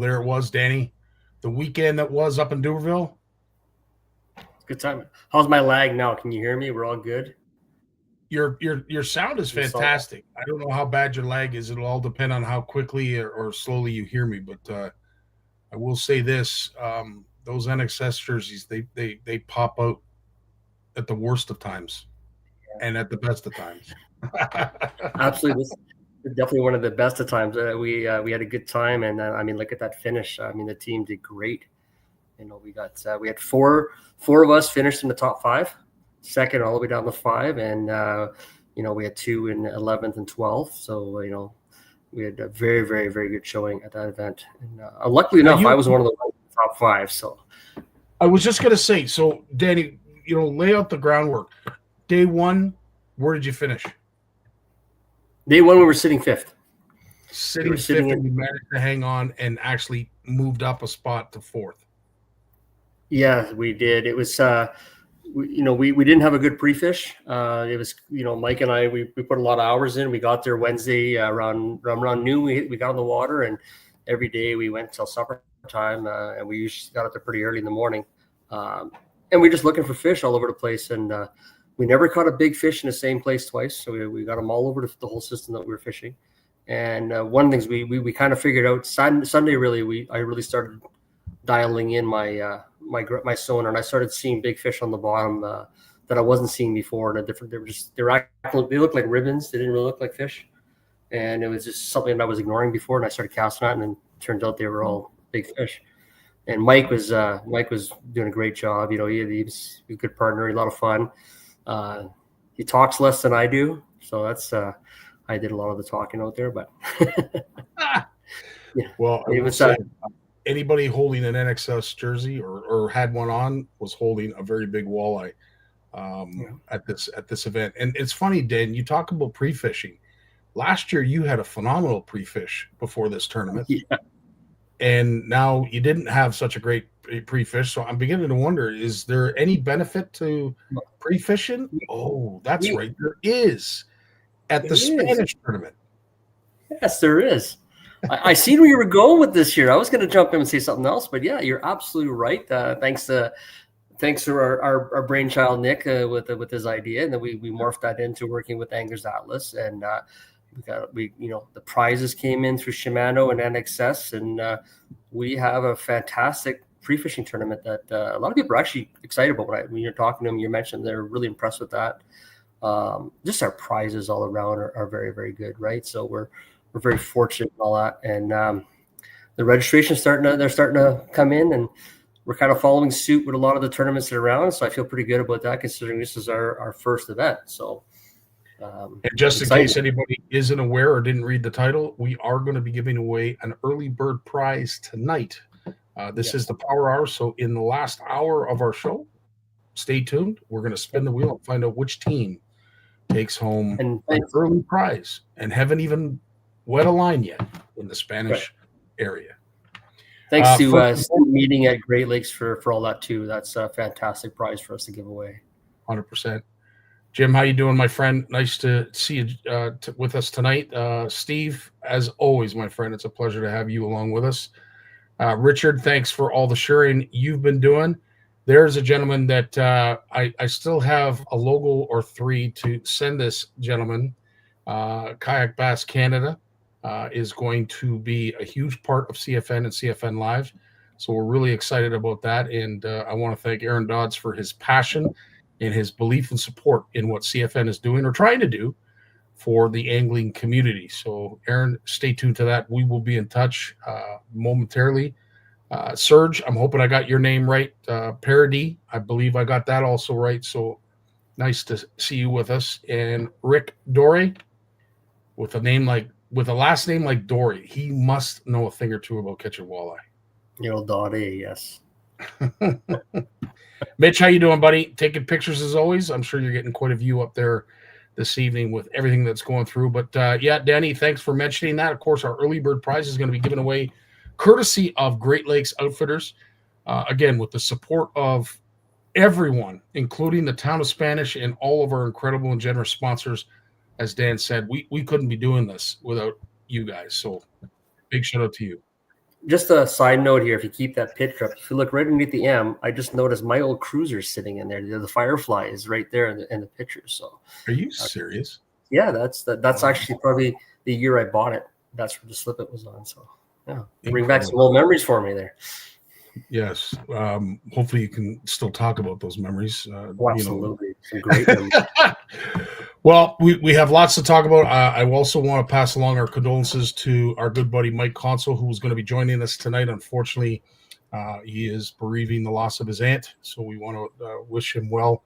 there it was, Danny. The weekend that was up in Duberville. Good time. How's my lag now? Can you hear me? We're all good. Your sound is fantastic. I don't know how bad your lag is. It'll all depend on how quickly or slowly you hear me. But I will say this: those NXS jerseys, they pop out at the worst of times and at the best of times. Absolutely, this is definitely one of the best of times. We had a good time, and I mean, look at that finish. I mean, the team did great. You know, we had four of us finished in the top 5, second all the way down to 5, and you know, we had 2 in 11th and 12th. So you know, we had a very, very, very good showing at that event. And luckily enough, I was one of the top 5. So I was just gonna say, so Danny, you know, lay out the groundwork. Day 1, where did you finish? Day 1, we were sitting 5th. Sitting 5th, and you managed to hang on and actually moved up a spot to 4th. Yeah, we did. It was, we didn't have a good pre-fish. It was, you know, Mike and I, we put a lot of hours in. We got there Wednesday around noon. We got on the water, and every day we went till supper time, and we usually got up there pretty early in the morning. And we're just looking for fish all over the place, and we never caught a big fish in the same place twice. So we got them all over the whole system that we were fishing. And one of the things we kind of figured out Sunday, really, I really started dialing in my sonar, and I started seeing big fish on the bottom that I wasn't seeing before. And they looked like ribbons. They didn't really look like fish, and it was just something that I was ignoring before. And I started casting at, and then it turned out they were all big fish. And Mike was doing a great job. You know, he was a good partner, a lot of fun. He talks less than I do, so that's I did a lot of the talking out there. But yeah, well, it was. Anybody holding an NXS jersey or had one on was holding a very big walleye at this event. And it's funny, Dan, you talk about pre-fishing. Last year you had a phenomenal pre-fish before this tournament. Yeah. And now you didn't have such a great pre-fish. So I'm beginning to wonder, is there any benefit to pre-fishing? Oh, that's right. There is at the Spanish tournament. Yes, there is. I seen where you were going with this year. I was going to jump in and say something else, but yeah, you're absolutely right. Thanks to our brainchild Nick with his idea, and then we morphed that into working with Anglers Atlas, and the prizes came in through Shimano and NXS, and we have a fantastic pre-fishing tournament that a lot of people are actually excited about. When you're talking to them, you mentioned they're really impressed with that. Just our prizes all around are very, very good, right? So we're very fortunate and all that, and the registration's starting to come in, and we're kind of following suit with a lot of the tournaments that are around. So I feel pretty good about that, considering this is our first event. So, and just in case anybody isn't aware or didn't read the title, we are going to be giving away an early bird prize tonight. This is the POW'er Hour. So in the last hour of our show, stay tuned. We're going to spin the wheel and find out which team takes home an early prize, and haven't even wet a line yet in the Spanish area. Thanks to meeting at Great Lakes for all that too. That's a fantastic prize for us to give away. 100%. Jim, how you doing, my friend? Nice to see you with us tonight. Steve, as always, my friend, it's a pleasure to have you along with us. Richard, thanks for all the sharing you've been doing. There's a gentleman that I still have a logo or 3 to send this gentleman. Kayak Bass Canada is going to be a huge part of CFN and CFN Live. So we're really excited about that. And I want to thank Aaron Dodds for his passion and his belief and support in what CFN is doing or trying to do for the angling community. So Aaron, stay tuned to that. We will be in touch momentarily. Serge, I'm hoping I got your name right. Parody, I believe I got that also right. So nice to see you with us. And Rick Dory, with a last name like Dory, he must know a thing or two about catching walleye. Dory, yes. Mitch, how you doing, buddy? Taking pictures as always. I'm sure you're getting quite a view up there this evening with everything that's going through. But yeah, Danny, thanks for mentioning that. Of course, our early bird prize is going to be given away courtesy of Great Lakes Outfitters. Again, with the support of everyone, including the town of Spanish and all of our incredible and generous sponsors. As Dan said, we couldn't be doing this without you guys. So big shout out to you. Just a side note here, if you keep that picture up, if you look right underneath the M, I just noticed my old cruiser's sitting in there. The Firefly is right there in the picture. So, Are you serious? yeah, that's actually probably the year I bought it. That's where the Slip-It was on. So, yeah, bring back some old memories for me there. Yes. Hopefully you can still talk about those memories. Absolutely. Some great memories. Well, we have lots to talk about. I also want to pass along our condolences to our good buddy Mike Consul, who is going to be joining us tonight. Unfortunately, he is bereaving the loss of his aunt. So we want to wish him well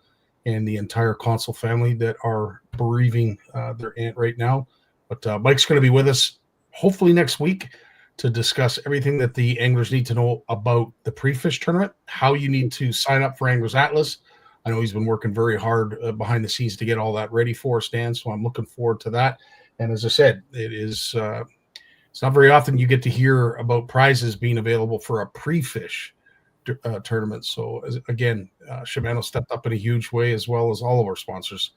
and the entire Consul family that are bereaving their aunt right now. But Mike's going to be with us hopefully next week to discuss everything that the anglers need to know about the pre-fish tournament, how you need to sign up for Anglers Atlas. I know he's been working very hard behind the scenes to get all that ready for us, Dan, so I'm looking forward to that. And as I said, it's not very often you get to hear about prizes being available for a pre-fish tournament. So again, Shimano stepped up in a huge way, as well as all of our sponsors.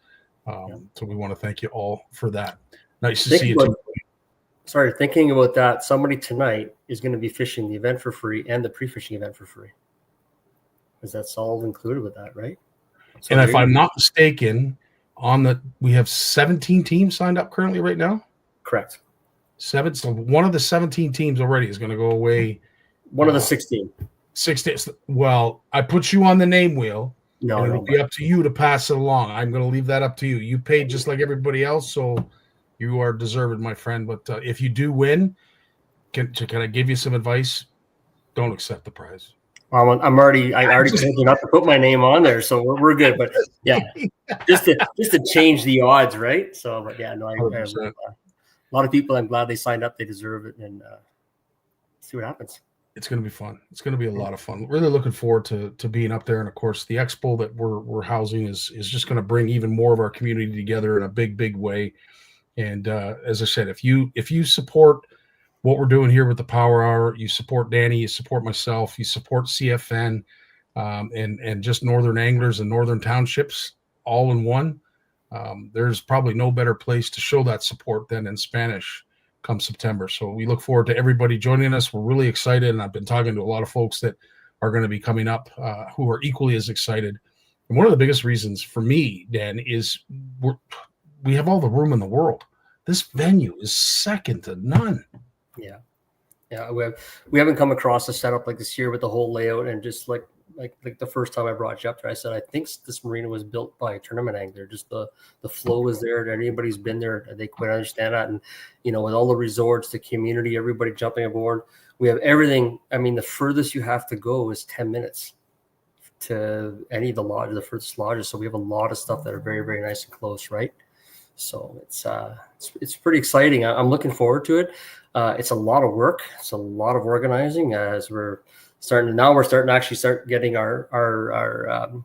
So we want to thank you all for that. Nice to see you too. Sorry, thinking about that, somebody tonight is going to be fishing the event for free and the pre-fishing event for free. Because that's all included with that, right? So and if I'm not mistaken, we have 17 teams signed up currently right now. Correct. 7. So one of the 17 teams already is going to go away. One of the 16. 16. Well, I put you on the name wheel. No, it'll be up to you to pass it along. I'm going to leave that up to you. You paid just like everybody else, so you are deserved, my friend. But if you do win, can I give you some advice? Don't accept the prize. I already told you not to put my name on there, so we're good. But yeah, just to change the odds, right? So, but yeah, no, a lot of people. I'm glad they signed up. They deserve it, and see what happens. It's going to be fun. It's going to be a lot of fun. Really looking forward to being up there, and of course, the expo that we're housing is just going to bring even more of our community together in a big way. And as I said, if you support what we're doing here with the Power Hour, you support Danny, you support myself, you support CFN, and just Northern Anglers and Northern Townships all in one. There's probably no better place to show that support than in Spanish come September. So we look forward to everybody joining us. We're really excited, and I've been talking to a lot of folks that are going to be coming up who are equally as excited. And one of the biggest reasons for me, Dan, is we have all the room in the world. This venue is second to none. Yeah, we haven't come across a setup like this here with the whole layout, and just like the first time I brought you up there, I said I think this marina was built by a tournament angler. Just the flow is there. Anybody's been there, they quite understand that. And with all the resorts, the community, everybody jumping aboard, we have everything. I mean, the furthest you have to go is 10 minutes to any of the lodges, the furthest lodges. So we have a lot of stuff that are very, very nice and close, right? So it's pretty exciting. I'm looking forward to it. It's a lot of work. It's a lot of organizing as we're starting to actually start getting our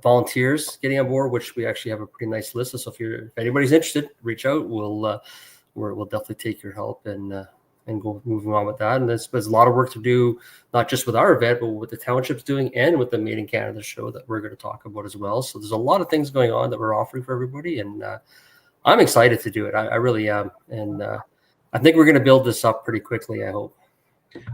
volunteers getting on board, which we actually have a pretty nice list. So if anybody's interested, reach out. We'll definitely take your help and go moving on with that. And there's a lot of work to do, not just with our event, but with the townships doing and with the Made in Canada show that we're going to talk about as well. So there's a lot of things going on that we're offering for everybody. And I'm excited to do it. I really am. And I think we're going to build this up pretty quickly, I hope.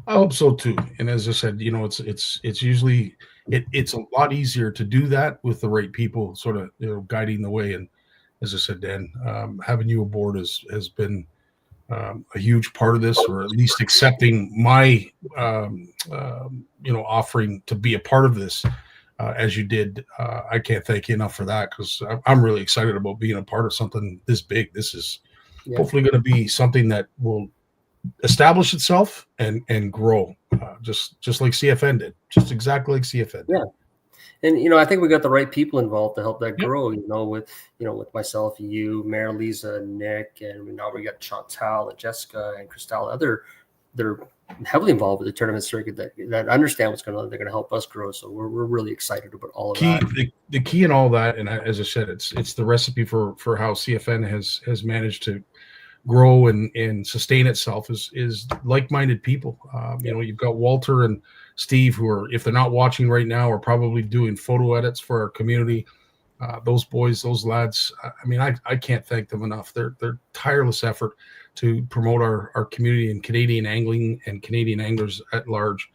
I hope so too. And as I said, it's usually it's a lot easier to do that with the right people sort of guiding the way. And as I said, Dan, having you aboard has been a huge part of this, or at least accepting my offering to be a part of this as you did. I can't thank you enough for that, because I'm really excited about being a part of something this big. This is hopefully going to be something that will establish itself and grow, just like CFN did, just exactly like CFN did. Yeah. And I think we got the right people involved to help that grow. With myself, you, Mary Lisa, Nick, and now we got Chantal and Jessica and Christelle. They're heavily involved with the tournament circuit that understand what's going on. They're going to help us grow. So we're really excited about all of that. The key in all that, and as I said, it's the recipe for how CFN has managed to grow and sustain itself is like-minded people. You've got Walter and Steve, who are, if they're not watching right now, are probably doing photo edits for our community. Those boys, those lads, I can't thank them enough. Their tireless effort. to promote our community and Canadian angling and Canadian anglers at large.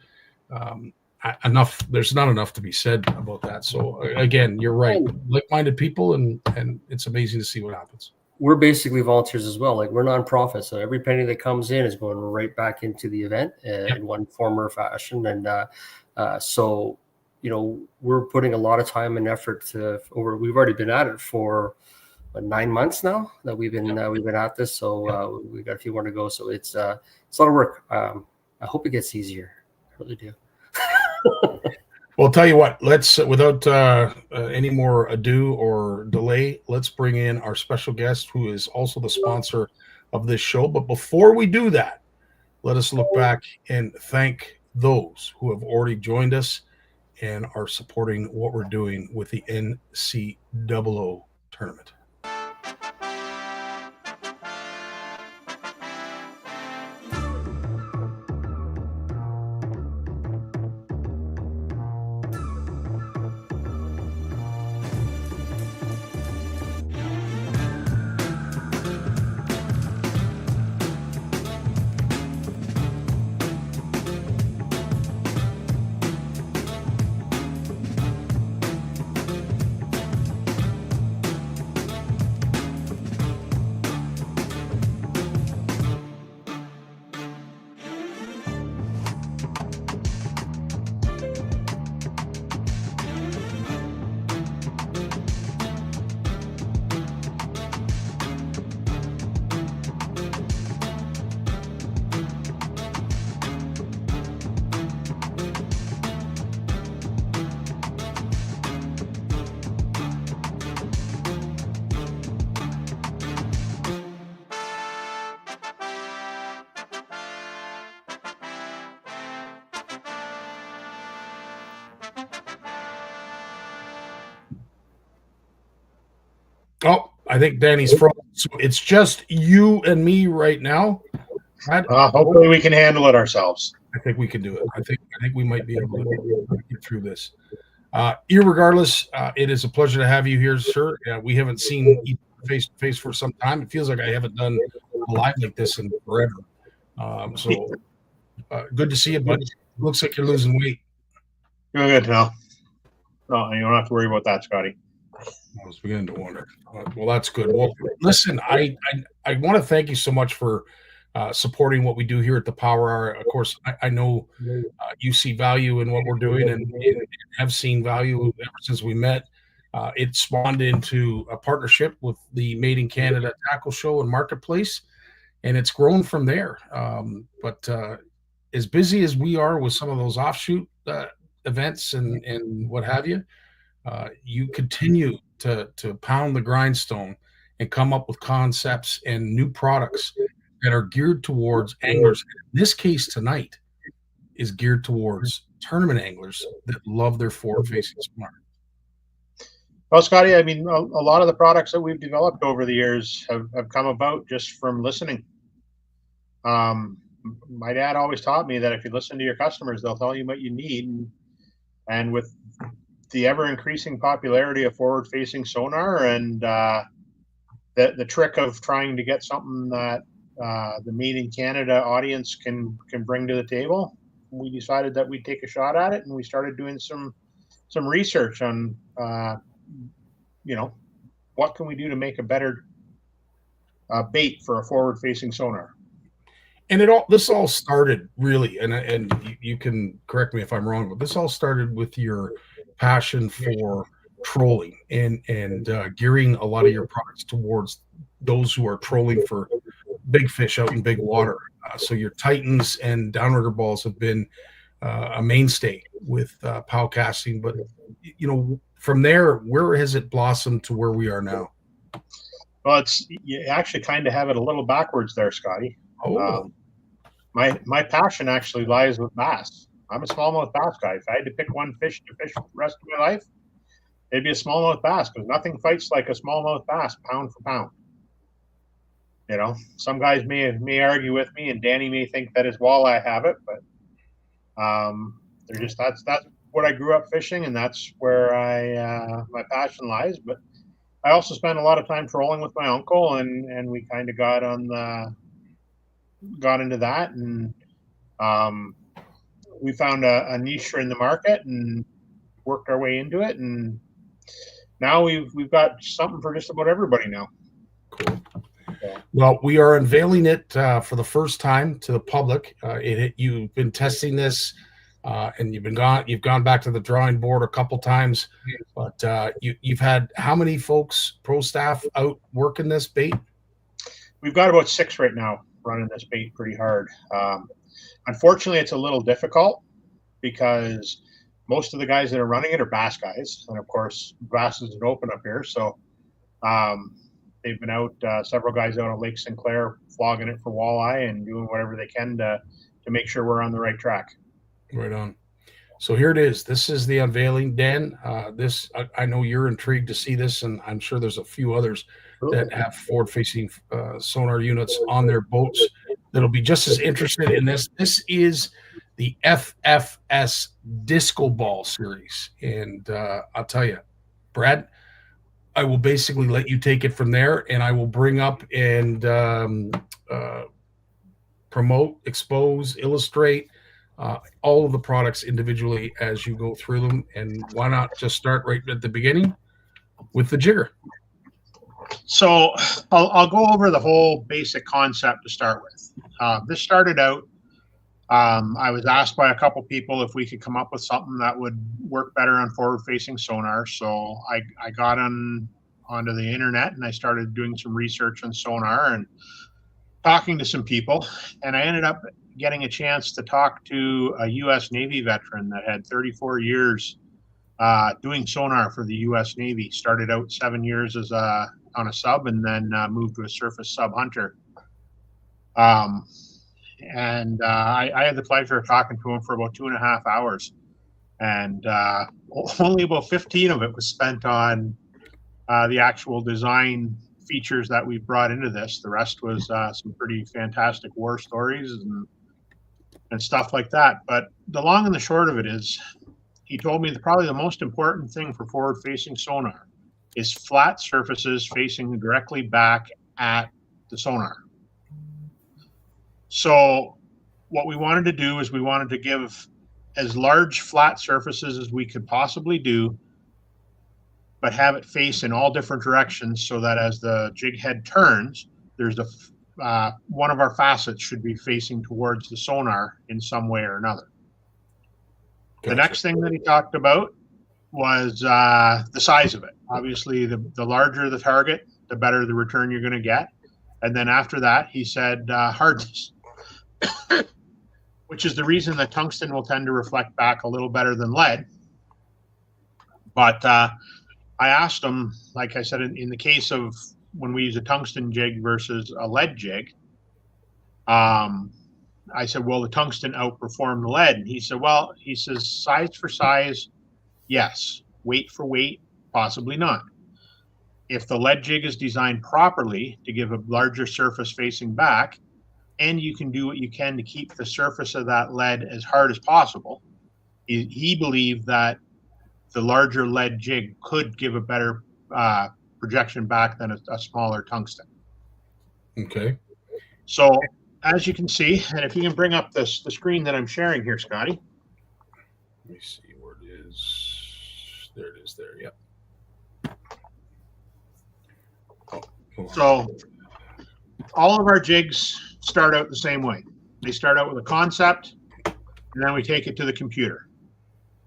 There's not enough to be said about that. So again, you're right. Like-minded people, and it's amazing to see what happens. We're basically volunteers as well. Like, we're nonprofit, so every penny that comes in is going right back into the event in one form or fashion. And so, you know, we're putting a lot of time and effort we've already been at it for 9 months now that we've been at this. So we got a few more to go. So it's a lot of work. I hope it gets easier. I really do. Well, I'll tell you what, let's, without any more ado or delay, let's bring in our special guest, who is also the sponsor of this show. But before we do that, let us look back and thank those who have already joined us and are supporting what we're doing with the NCAA tournament. Oh, I think Danny's frozen. So it's just you and me right now. Hopefully we can handle it ourselves. I think we can do it. I think we might be able to get through this. Irregardless, it is a pleasure to have you here, sir. We haven't seen each face to face for some time. It feels like I haven't done a live like this in forever. So good to see you, bud. Looks like you're losing weight. You're good, no, you don't have to worry about that, Scotty. I was beginning to wonder. Well, that's good. Well, listen, I want to thank you so much for supporting what we do here at the POW'er Hour. Of course, I know you see value in what we're doing and have seen value ever since we met. It spawned into a partnership with the Made in Canada Tackle Show and Marketplace, and it's grown from there. But as busy as we are with some of those offshoot events and what have you, you continue to pound the grindstone and come up with concepts and new products that are geared towards anglers. In this case tonight is geared towards tournament anglers that love their forward-facing sonar. Well, Scotty, I mean, a lot of the products that we've developed over the years have come about just from listening. My dad always taught me that if you listen to your customers, they'll tell you what you need. And with the ever-increasing popularity of forward-facing sonar and the trick of trying to get something that the Made in Canada audience can bring to the table, we decided that we'd take a shot at it, and we started doing some research on what can we do to make a better bait for a forward-facing sonar. And this all started really, and you can correct me if I'm wrong, but this all started with your passion for trolling and gearing a lot of your products towards those who are trolling for big fish out in big water. So your Titans and downrigger balls have been a mainstay with POW casting. But from there, where has it blossomed to where we are now? Well, you actually kind of have it a little backwards there, Scotty. Oh. My passion actually lies with bass. I'm a smallmouth bass guy. If I had to pick one fish to fish for the rest of my life, it'd be a smallmouth bass, because nothing fights like a smallmouth bass pound for pound. Some guys may argue with me, and Danny may think that his walleye have it, but that's what I grew up fishing, and that's where my passion lies. But I also spent a lot of time trolling with my uncle, and we kind of got on got into that, and we found a niche in the market and worked our way into it, and now we've got something for just about everybody now. Cool. Well, we are unveiling it for the first time to the public. You've been testing this, and you've gone back to the drawing board a couple times, but you've had how many folks, pro staff, out working this bait? We've got about 6 right now running this bait pretty hard. Unfortunately, it's a little difficult because most of the guys that are running it are bass guys, and of course, bass isn't open up here, so they've been out. Several guys out on Lake Sinclair flogging it for walleye and doing whatever they can to make sure we're on the right track. Right on. So here it is. This is the unveiling, Dan. I know you're intrigued to see this, and I'm sure there's a few others that have forward-facing sonar units on their boats that'll be just as interested in this. This is the FFS Disco Ball series, and I'll tell you, Brad, I will basically let you take it from there, and I will bring up and promote, expose, illustrate all of the products individually as you go through them. And why not just start right at the beginning with the jigger? So I'll go over the whole basic concept to start with. This started out, I was asked by a couple people if we could come up with something that would work better on forward-facing sonar. So I got onto the internet and I started doing some research on sonar and talking to some people. And I ended up getting a chance to talk to a U.S. Navy veteran that had 34 years doing sonar for the U.S. Navy. Started out 7 years as on a sub, and then moved to a surface sub hunter. And I had the pleasure of talking to him for about 2.5 hours, and only about 15 of it was spent on the actual design features that we brought into this. The rest was some pretty fantastic war stories and stuff like that. But the long and the short of it is, he told me that probably the most important thing for forward-facing sonar is flat surfaces facing directly back at the sonar. So what we wanted to do is we wanted to give as large flat surfaces as we could possibly do, but have it face in all different directions so that as the jig head turns, there's one of our facets should be facing towards the sonar in some way or another. Gotcha. The next thing that he talked about was the size of it. Obviously, the larger the target, the better the return you're going to get. And then after that, he said hardness, which is the reason that tungsten will tend to reflect back a little better than lead. But I asked him, like I said, in the case of when we use a tungsten jig versus a lead jig, I said, will the tungsten outperform the lead? And he said, well, he says, size for size, yes. Weight for weight, possibly not. If the lead jig is designed properly to give a larger surface facing back, and you can do what you can to keep the surface of that lead as hard as possible, he believed that the larger lead jig could give a better projection back than a smaller tungsten. Okay. So as you can see, and if you can bring up the screen that I'm sharing here, Scotty. Let me see where it is. There it is there, yep. So all of our jigs start out the same way. They start out with a concept, and then we take it to the computer.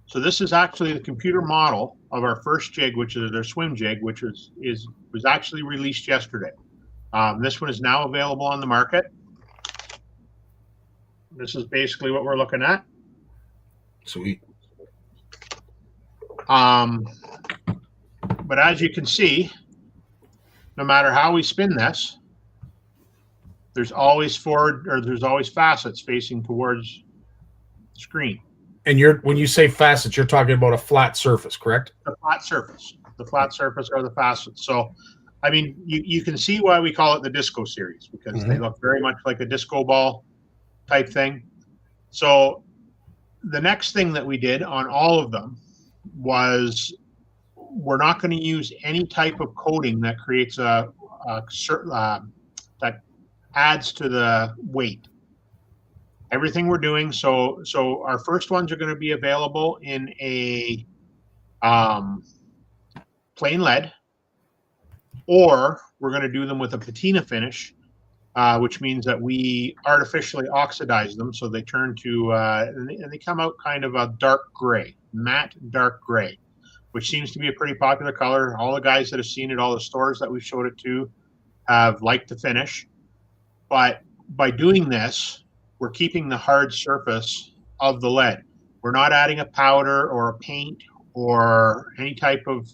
So this is actually the computer model of our first jig, which is their swim jig, which was actually released yesterday. This one is now available on the market. This is basically what we're looking at. Sweet. But as you can see, no matter how we spin this, there's always facets facing towards the screen. And when you say facets, you're talking about a flat surface, correct? The flat surface. The flat surface are the facets. So, I mean, you can see why we call it the disco series, because they look very much like a disco ball type thing. So the next thing that we did on all of them was we're not going to use any type of coating that creates that adds to the weight. Everything we're doing, so our first ones are going to be available in a plain lead, or we're going to do them with a patina finish, which means that we artificially oxidize them so they turn to and they come out kind of a dark gray, matte dark gray, which seems to be a pretty popular color. All the guys that have seen it, all the stores that we've showed it to, have liked the finish. But by doing this, we're keeping the hard surface of the lead. We're not adding a powder or a paint or any type of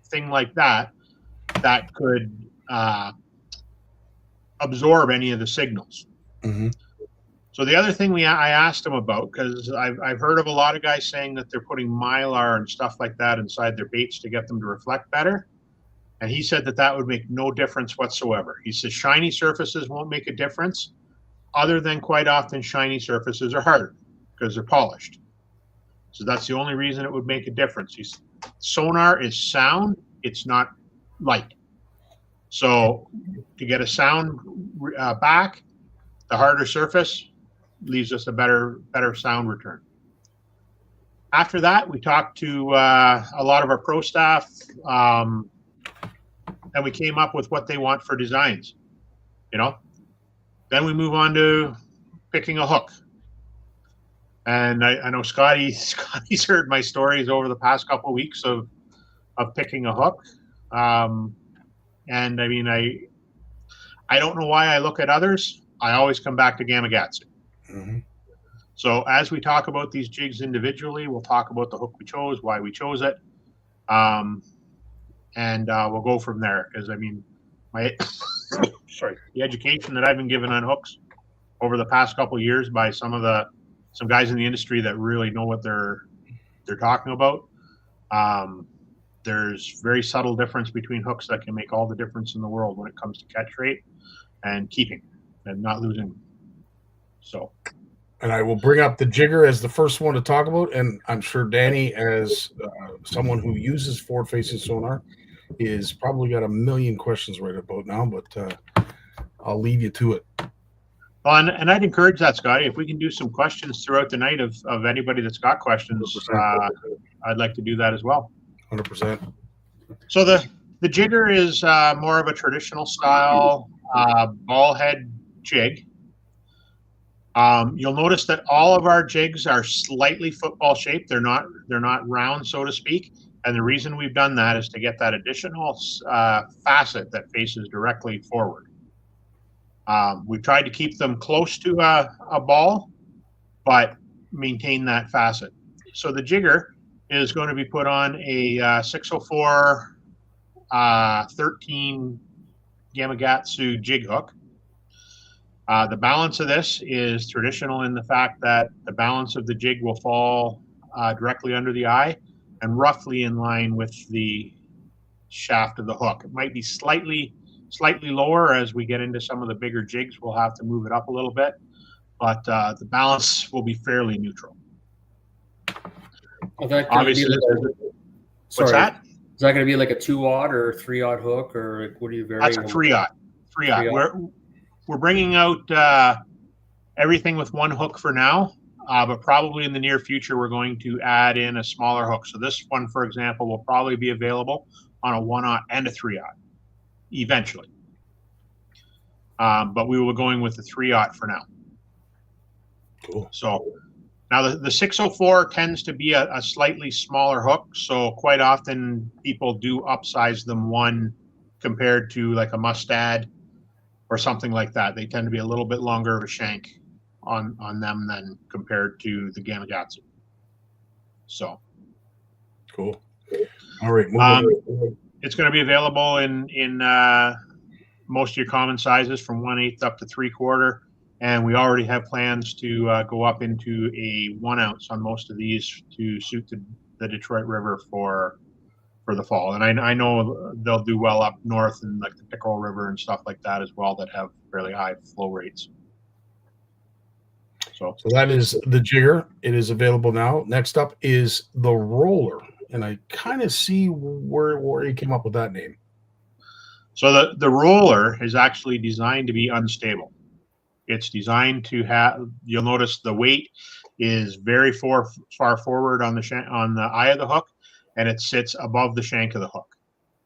thing like that that could absorb any of the signals. Mm-hmm. So the other thing I asked him about, because I've heard of a lot of guys saying that they're putting mylar and stuff like that inside their baits to get them to reflect better. And he said that that would make no difference whatsoever. He says shiny surfaces won't make a difference, other than quite often shiny surfaces are harder because they're polished. So that's the only reason it would make a difference. Sonar is sound, it's not light. So to get a sound back, the harder surface leaves us a better sound return. After that, we talked to a lot of our pro staff, and we came up with what they want for designs. Then we move on to picking a hook. And I know Scotty's heard my stories over the past couple of weeks of picking a hook. And I mean, I don't know why I look at others. I always come back to Gamakatsu. Mm-hmm. So as we talk about these jigs individually, we'll talk about the hook we chose, why we chose it. And we'll go from there. Because I mean, the education that I've been given on hooks over the past couple of years by some guys in the industry that really know what they're talking about. There's very subtle difference between hooks that can make all the difference in the world when it comes to catch rate and keeping and not losing. So, and I will bring up the jigger as the first one to talk about, and I'm sure Danny, as someone who uses forward-facing sonar, is probably got a million questions right about now, but I'll leave you to it. Well, and I'd encourage that, Scotty. If we can do some questions throughout the night of anybody that's got questions, I'd like to do that as well. 100%. So the jigger is more of a traditional style ball head jig. You'll notice that all of our jigs are slightly football shaped. They're not round, so to speak. And the reason we've done that is to get that additional facet that faces directly forward. We've tried to keep them close to a ball, but maintain that facet. So the jigger is going to be put on a 604 13 Gamakatsu jig hook. The balance of this is traditional in the fact that the balance of the jig will fall directly under the eye and roughly in line with the shaft of the hook. It might be slightly lower as we get into some of the bigger jigs. We'll have to move it up a little bit, but the balance will be fairly neutral. Obviously, what's that? Is that going to be like a 2-aught or 3-aught hook, or what are you varying? That's a 3-aught. 3-aught. We're bringing out everything with one hook for now, but probably in the near future we're going to add in a smaller hook. So this one, for example, will probably be available on a 1-aught and a 3-aught eventually. But we were going with the 3-aught for now. Cool. So now the 604 tends to be a slightly smaller hook. So quite often people do upsize them one compared to like a Mustad or something like that. They tend to be a little bit longer of a shank on them than compared to the Gamakatsu. So cool. All right. It's going to be available in most of your common sizes from 1/8 up to 3/4, and we already have plans to go up into a 1 ounce on most of these to suit the Detroit River for the fall. And I know they'll do well up north in like the Pickerel River and stuff like that as well that have fairly high flow rates. So that is the jigger. It is available now. Next up is the roller. And I kind of see where you came up with that name. So the roller is actually designed to be unstable. It's designed to have, you'll notice the weight is very far forward on the eye of the hook, and it sits above the shank of the hook.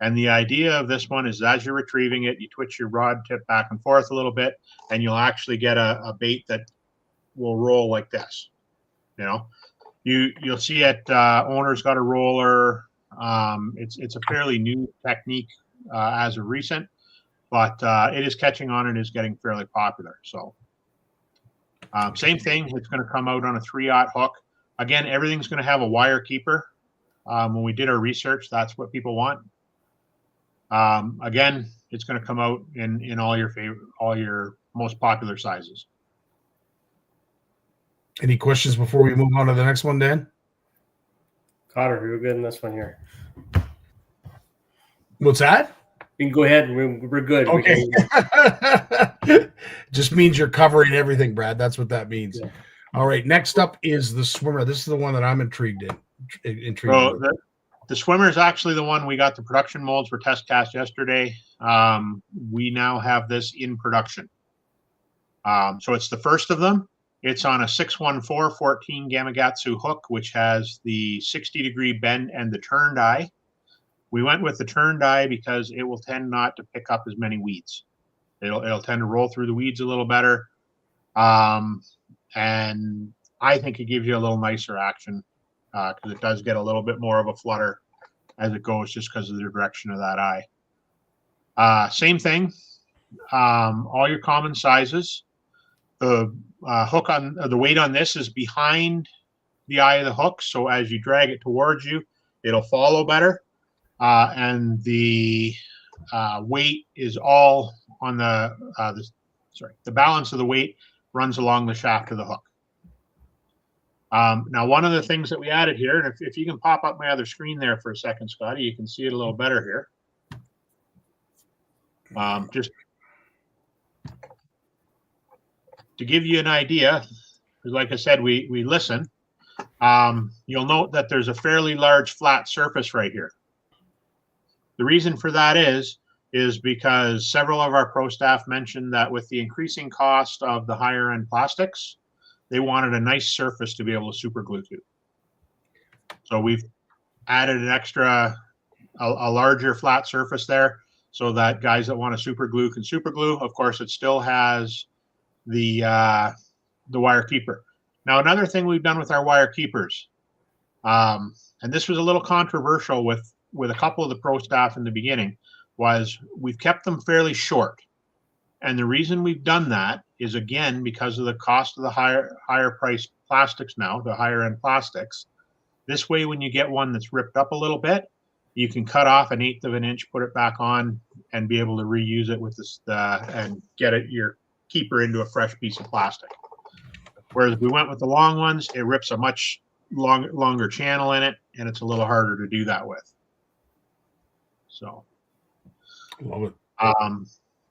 And the idea of this one is as you're retrieving it, you twitch your rod tip back and forth a little bit, and you'll actually get a bait that will roll like this. You'll see it. Owner's got a roller. It's a fairly new technique as of recent, but it is catching on and is getting fairly popular. So same thing. It's going to come out on a 3/0 hook. Again, everything's going to have a wire keeper. When we did our research, that's what people want. Again, it's going to come out in all your most popular sizes. Any questions before we move on to the next one, Dan? Cotter, you're good in this one here. What's that? You can go ahead. We're good. Okay. Just means you're covering everything, Brad. That's what that means. Yeah. All right. Next up is the swimmer. This is the one that I'm intrigued in. So the swimmer is actually the one we got the production molds for test cast yesterday. We now have this in production. So it's the first of them. It's on a 614 14 Gamakatsu hook, which has the 60-degree bend and the turned eye. We went with the turned eye because it will tend not to pick up as many weeds. It'll tend to roll through the weeds a little better. And I think it gives you a little nicer action because it does get a little bit more of a flutter as it goes just because of the direction of that eye. Same thing, all your common sizes. The hook on the weight on this is behind the eye of the hook. So as you drag it towards you, it'll follow better. And the weight is all on the balance of the weight runs along the shaft of the hook. Now, one of the things that we added here, and if you can pop up my other screen there for a second, Scotty, you can see it a little better here. Just to give you an idea, because like I said, we listen. You'll note that there's a fairly large flat surface right here. The reason for that is because several of our pro staff mentioned that with the increasing cost of the higher end plastics, they wanted a nice surface to be able to super glue to. So we've added an extra, a larger flat surface there so that guys that want to super glue can super glue. Of course, it still has the wire keeper. Now, another thing we've done with our wire keepers, and this was a little controversial with a couple of the pro staff in the beginning, was we've kept them fairly short. And the reason we've done that is, again, because of the cost of the higher priced plastics now, the higher end plastics. This way, when you get one that's ripped up a little bit, you can cut off 1/8 of an inch, put it back on, and be able to reuse it with this and get your keeper into a fresh piece of plastic. Whereas if we went with the long ones, it rips a much longer channel in it, and it's a little harder to do that with. So, love it.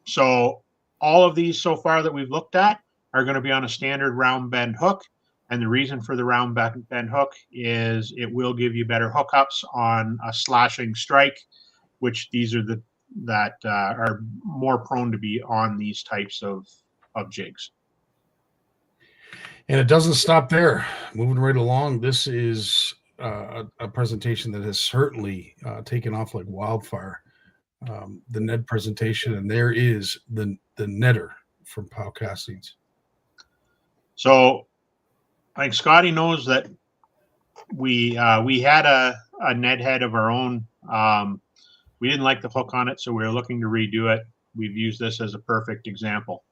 So all of these so far that we've looked at are going to be on a standard round bend hook. And the reason for the round bend hook is it will give you better hookups on a slashing strike, which these are that are more prone to be on these types of jigs. And it doesn't stop there. Moving right along, this is a presentation that has certainly taken off like wildfire. The Ned presentation, and there is the netter from POW Castings. So I think Scotty knows that we had a Ned head of our own. We didn't like the hook on it, so we were looking to redo it. We've used this as a perfect example.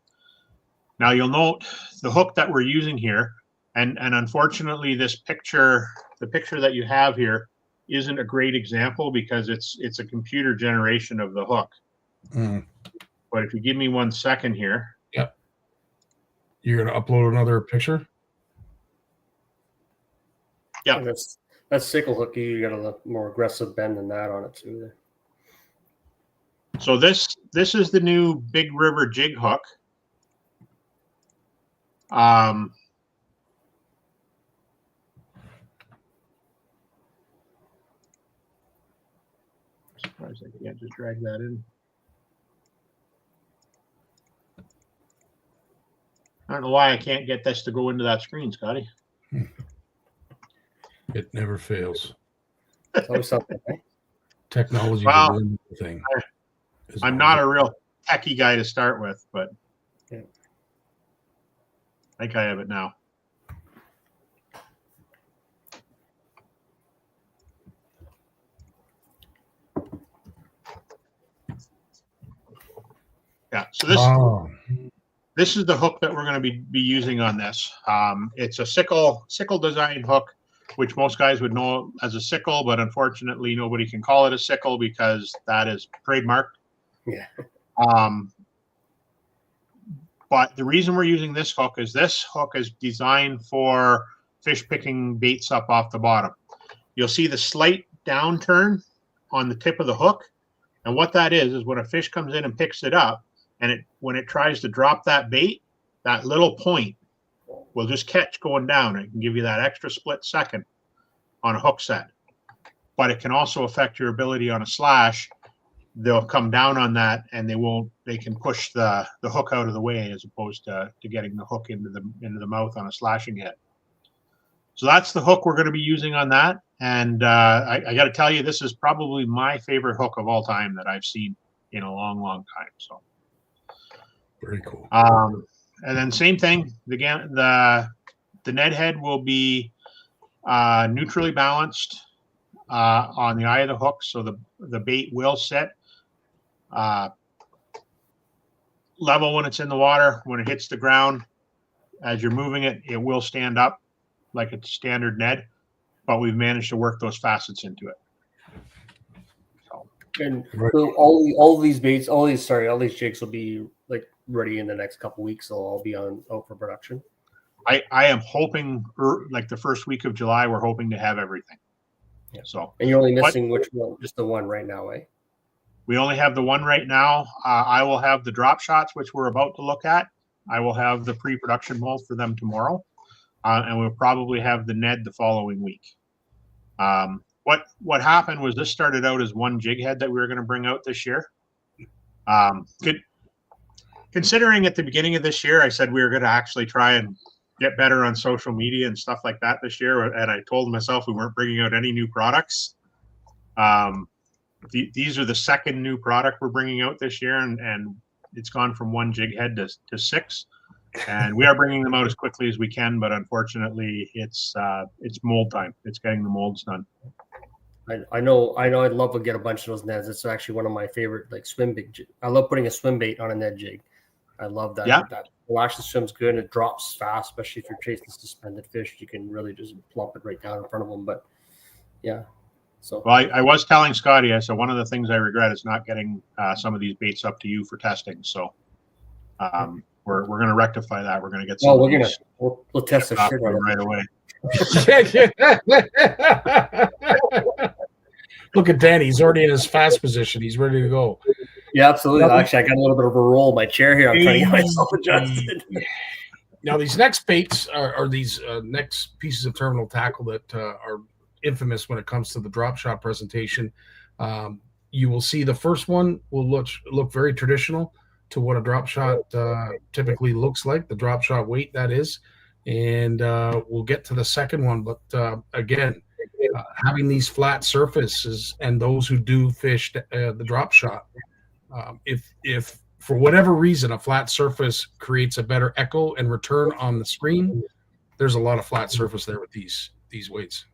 Now you'll note the hook that we're using here, and unfortunately this picture, the picture that you have here, isn't a great example because it's a computer generation of the hook. But if you give me 1 second here. Yep. You're going to upload another picture? Yeah. That's sickle hook. You got a more aggressive bend than that on it too. So this is the new Big River jig hook. Surprised I can't just drag that in. I don't know why I can't get this to go into that screen, Scotty. It never fails. It's always something, right? Technology is a Well, wonderful thing. I'm not a real techie guy to start with, but Yeah. I think I have it now. Yeah, so this is the hook that we're going to be using on this. It's a sickle design hook, which most guys would know as a sickle, but unfortunately nobody can call it a sickle because that is trademarked. Yeah. But the reason we're using this hook is designed for fish picking baits up off the bottom. You'll see the slight downturn on the tip of the hook. And what that is when a fish comes in and picks it up, and when it tries to drop that bait, that little point will just catch going down. It can give you that extra split second on a hook set. But it can also affect your ability on a slash. They'll come down on that, and they can push the hook out of the way as opposed to getting the hook into the mouth on a slashing head. So that's the hook we're going to be using on that. And I got to tell you, this is probably my favorite hook of all time that I've seen in a long, long time. So very cool. And then same thing. The Ned head will be neutrally balanced on the eye of the hook, so the bait will sit level when it's in the water. When it hits the ground, as you're moving it, it will stand up like it's standard Ned, but we've managed to work those facets into it. And so all these baits, all these jigs will be like ready in the next couple weeks. They'll all be out for production. I am hoping like the first week of July, we're hoping to have everything. Yeah. So, and you're only missing which one? Just the one right now, eh? We only have the one right now. I will have the drop shots, which we're about to look at. I will have the pre-production mold for them tomorrow, and we'll probably have the Ned the following week. What happened was this started out as one jig head that we were going to bring out this year. Considering at the beginning of this year, I said we were going to actually try and get better on social media and stuff like that this year, and I told myself we weren't bringing out any new products. These are the second new product we're bringing out this year, and it's gone from one jig head to 6, and we are bringing them out as quickly as we can. But unfortunately, it's mold time. It's getting the molds done. I know. I'd love to get a bunch of those Neds. It's actually one of my favorite swim bait. I love putting a swim bait on a Ned jig. I love that. Yeah. That actually swims good and it drops fast, especially if you're chasing suspended fish. You can really just plump it right down in front of them. But yeah. So well, I was telling Scotty, I said one of the things I regret is not getting some of these baits up to you for testing. So we're going to rectify that. We're going to get some. We'll test the shit out of right away. Look at Danny. He's already in his fast position. He's ready to go. Yeah, absolutely. Actually, I got a little bit of a roll in my chair here. I'm trying to get myself adjusted. Now, these next baits are these next pieces of terminal tackle that are infamous when it comes to the drop shot presentation. You will see the first one will look very traditional to what a drop shot typically looks like, the drop shot weight that is. And we'll get to the second one. But again, having these flat surfaces and those who do fish the drop shot, if for whatever reason a flat surface creates a better echo and return on the screen, there's a lot of flat surface there with these weights.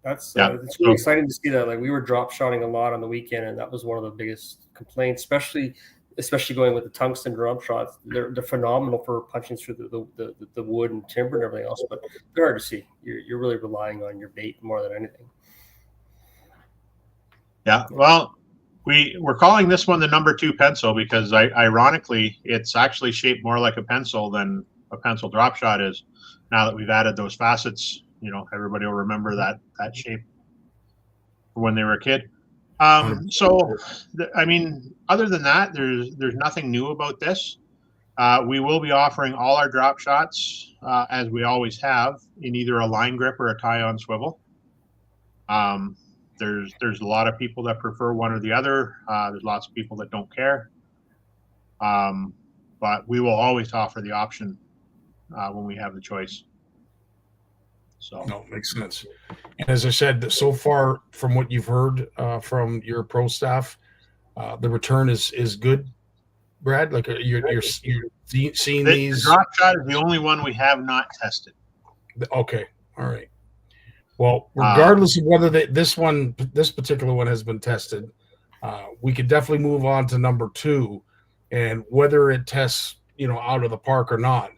It's really exciting to see that. Like we were drop shotting a lot on the weekend, and that was one of the biggest complaints, especially going with the tungsten drop shots. They're phenomenal for punching through the wood and timber and everything else, but they're hard to see. You're really relying on your bait more than anything. Yeah, well, we're calling this one the number 2 pencil because ironically, it's actually shaped more like a pencil than a pencil drop shot is. Now that we've added those facets, everybody will remember that shape when they were a kid. So, I mean, other than that, there's nothing new about this. We will be offering all our drop shots, as we always have, in either a line grip or a tie-on swivel. There's a lot of people that prefer one or the other. There's lots of people that don't care. But we will always offer the option when we have the choice. So no, makes sense. And as I said, so far from what you've heard from your pro staff, the return is good, Brad. Like you're seeing the these. drop shot is the only one we have not tested. Okay, all right. Well, regardless of whether this particular one has been tested, we could definitely move on to number 2, and whether it tests, out of the park or not,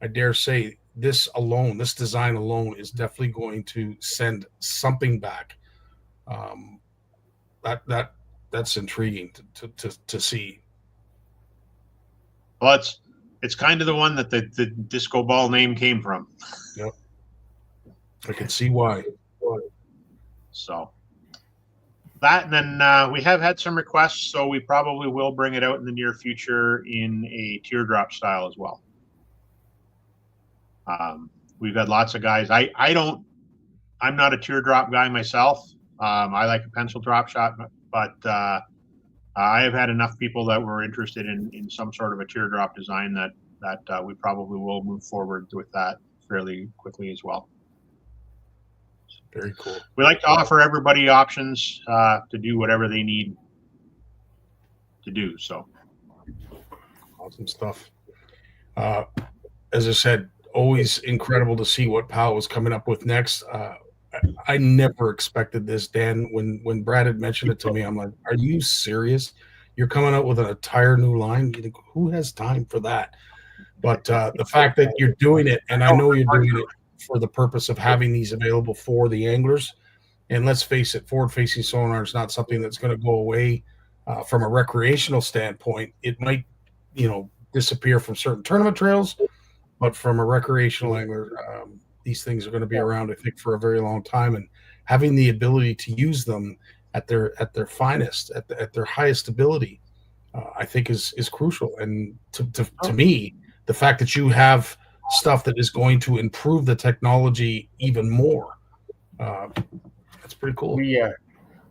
I dare say this design alone, is definitely going to send something back. That's intriguing to see. Well, it's kind of the one that the disco ball name came from. Yep. I can see why. So that, and then we have had some requests, so we probably will bring it out in the near future in a teardrop style as well. We've had lots of guys. I'm not a teardrop guy myself. I like a pencil drop shot, but I have had enough people that were interested in some sort of a teardrop design that we probably will move forward with that fairly quickly as well. Very cool. We like to offer everybody options to do whatever they need to do. So awesome stuff. As I said, always incredible to see what POW is coming up with next. I never expected this, Dan. When Brad had mentioned it to me, I'm like, are you serious? You're coming out with an entire new line? You think, who has time for that? But the fact that you're doing it, and I know you're doing it for the purpose of having these available for the anglers. And let's face it, forward-facing sonar is not something that's going to go away from a recreational standpoint. It might, disappear from certain tournament trails, but from a recreational angler, these things are going to be around, I think, for a very long time. And having the ability to use them at their finest, at their highest ability, I think is crucial. And to me, the fact that you have stuff that is going to improve the technology even more, that's pretty cool.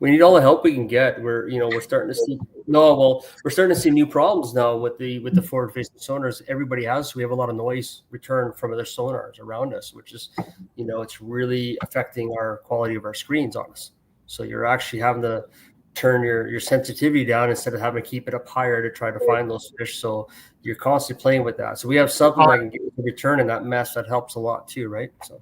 We need all the help we can get. We're starting to see we're starting to see new problems now with the forward facing sonars. Everybody has, so we have a lot of noise return from other sonars around us, which is it's really affecting our quality of our screens on us. So you're actually having to turn your sensitivity down instead of having to keep it up higher to try to find those fish. So you're constantly playing with that. So we have something that can get the return in that mess that helps a lot too, right? So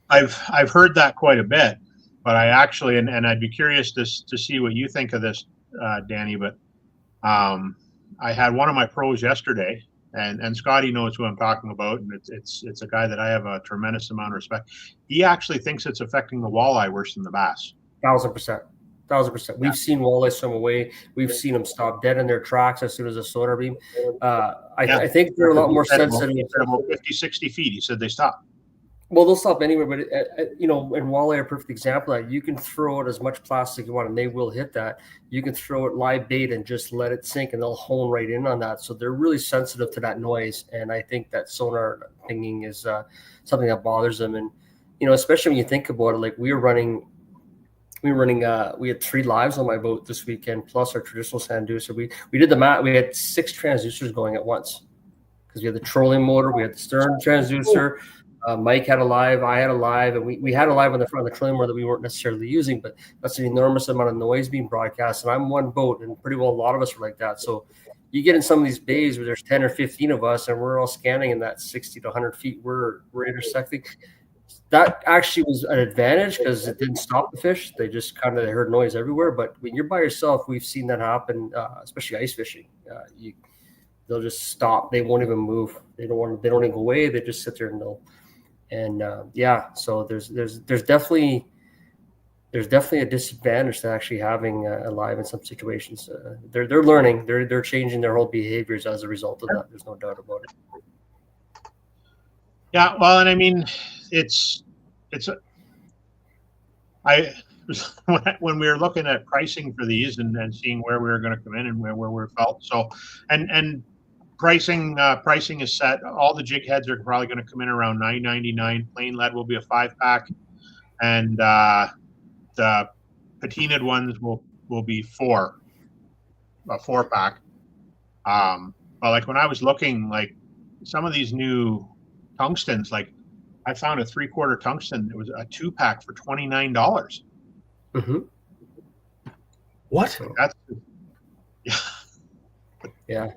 I've heard that quite a bit, but I actually, and I'd be curious to see what you think of this, Danny, but I had one of my pros yesterday, and Scottie knows who I'm talking about, and it's a guy that I have a tremendous amount of respect. He actually thinks it's affecting the walleye worse than the bass. 1,000%. We've seen walleyes swim away. We've seen them stop dead in their tracks as soon as a sonar beam. I think they're a lot more sensitive. About 50, 60 feet, he said they stop. Well, they'll stop anywhere, but and walleye are a perfect example of that. You can throw it as much plastic you want, and they will hit that. You can throw it live bait and just let it sink, and they'll hone right in on that. So they're really sensitive to that noise, and I think that sonar pinging is something that bothers them. And especially when you think about it, like we had 3 lives on my boat this weekend, plus our traditional transducer. We did the math. We had 6 transducers going at once because we had the trolling motor, we had the stern transducer. Mike had a live, I had a live, and we had a live on the front of the trolling motor that we weren't necessarily using, but that's an enormous amount of noise being broadcast. And I'm one boat, and pretty well a lot of us are like that. So you get in some of these bays where there's 10 or 15 of us, and we're all scanning in that 60 to 100 feet. We're intersecting. That actually was an advantage because it didn't stop the fish. They just kind of heard noise everywhere. But when you're by yourself, we've seen that happen, especially ice fishing. They'll just stop. They won't even move. They don't even go away. They just sit there so there's definitely a disadvantage to actually having a live in some situations. They're learning. They're changing their whole behaviors as a result of that. There's no doubt about it. Yeah, well, and I mean, when we were looking at pricing for these and seeing where we were going to come in and where we felt. So, and pricing is set. All the jig heads are probably going to come in around $9.99. Plain lead will be a 5-pack, and the patinaed ones will be a 4-pack. But like when I was looking, like some of these new tungstens. Like I found a 3/4 tungsten. It was a 2-pack for $29. Mm-hmm. What? That's Yeah.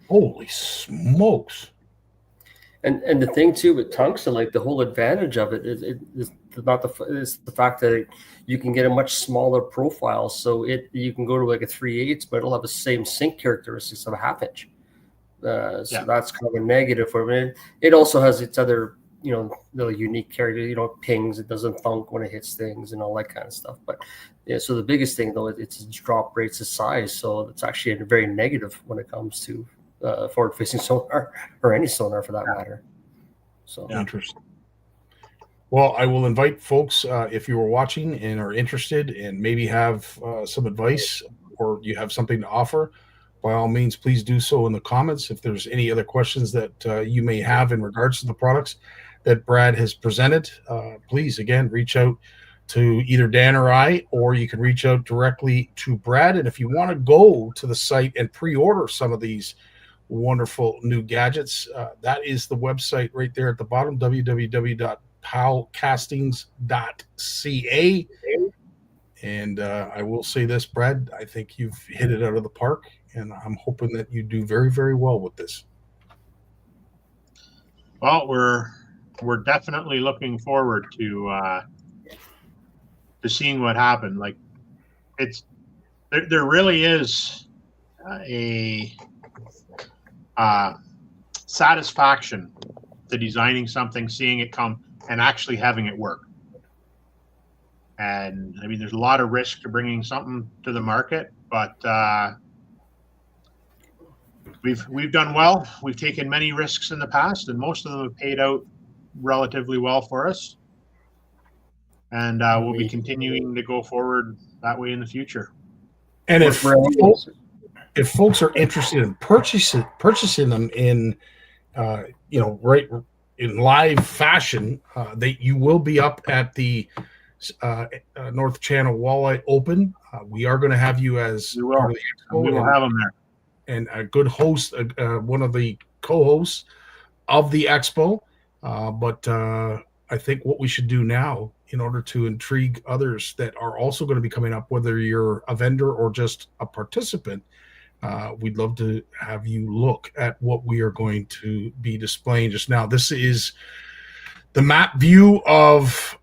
Holy smokes! And the thing too with tungsten, like the whole advantage of it is not is the fact that you can get a much smaller profile. So you can go to like a 3/8, but it'll have the same sink characteristics of a 1/2 inch. So that's kind of a negative for it. It also has its other, little unique character. Pings. It doesn't thunk when it hits things and all that kind of stuff. But yeah, so the biggest thing though, it's drop rates of size. So it's actually very negative when it comes to forward-facing sonar or any sonar for that matter. So interesting. Well, I will invite folks if you are watching and are interested and maybe have some advice or you have something to offer. By all means, please do so in the comments. If there's any other questions that you may have in regards to the products that Brad has presented, please, again, reach out to either Dan or I, or you can reach out directly to Brad. And if you want to go to the site and pre-order some of these wonderful new gadgets, that is the website right there at the bottom, www.powcastings.ca. And I will say this, Brad, I think you've hit it out of the park, and I'm hoping that you do very, very well with this. Well, we're definitely looking forward to seeing what happened. Like there really is a satisfaction to designing something, seeing it come, and actually having it work. And I mean, there's a lot of risk to bringing something to the market, but we've done well. We've taken many risks in the past, and most of them have paid out relatively well for us. And we'll be continuing to go forward that way in the future. And if folks are interested in purchasing them in right in live fashion, you will be up at the North Channel Walleye Open. We are going to have you as we will have them there, and a good host, one of the co-hosts of the expo. But I think what we should do now, in order to intrigue others that are also going to be coming up, whether you're a vendor or just a participant, we'd love to have you look at what we are going to be displaying just now. This is the map view of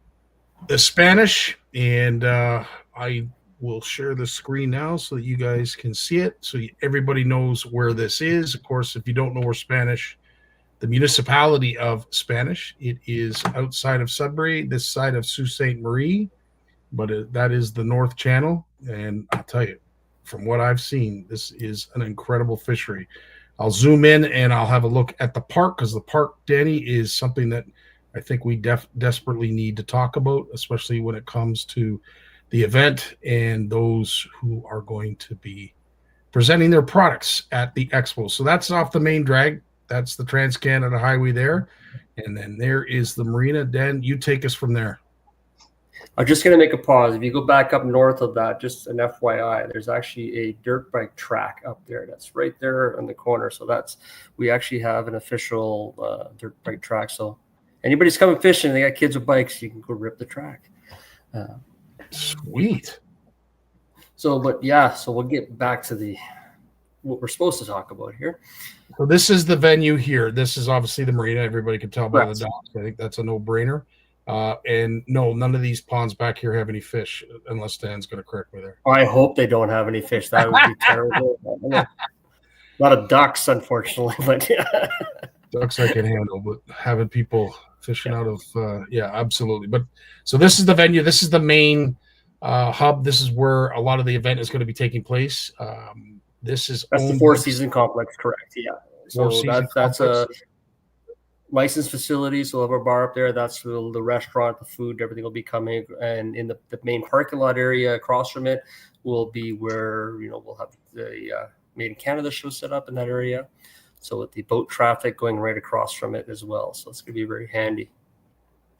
the Spanish, and I will share the screen now so that you guys can see it, so everybody knows where this is. Of course, if you don't know where Spanish, the municipality of Spanish, it is outside of Sudbury, this side of Sault Ste. Marie, but that is the North Channel. And I'll tell you, from what I've seen, this is an incredible fishery. I'll zoom in and I'll have a look at the park, because the park, Danny, is something that I think we desperately need to talk about, especially when it comes to the event and those who are going to be presenting their products at the expo. So that's off the main drag. That's the Trans-Canada Highway there. And then there is the marina. Dan, you take us from there. I'm just going to make a pause. If you go back up north of that, just an FYI, there's actually a dirt bike track up there. That's right there in the corner. So we actually have an official dirt bike track. So anybody's coming fishing, they got kids with bikes, you can go rip the track. Sweet. So we'll get back to what we're supposed to talk about here. So this is the venue here. This is obviously the marina. Everybody can tell by the docks. I think that's a no-brainer. And no, none of these ponds back here have any fish, unless Dan's going to correct me there. I hope they don't have any fish. That would be terrible. A lot of ducks, unfortunately, but yeah. Ducks I can handle, but having people fishing out of, absolutely. But so this is the venue. This is the main hub. This is where a lot of the event is going to be taking place. That's the Four Season Complex, correct? Yeah. So that's a licensed facility. So we'll have our bar up there. That's the restaurant, the food, everything will be coming. And in the main parking lot area across from it will be where, we'll have the Made in Canada show set up in that area. So with the boat traffic going right across from it as well. So it's going to be very handy.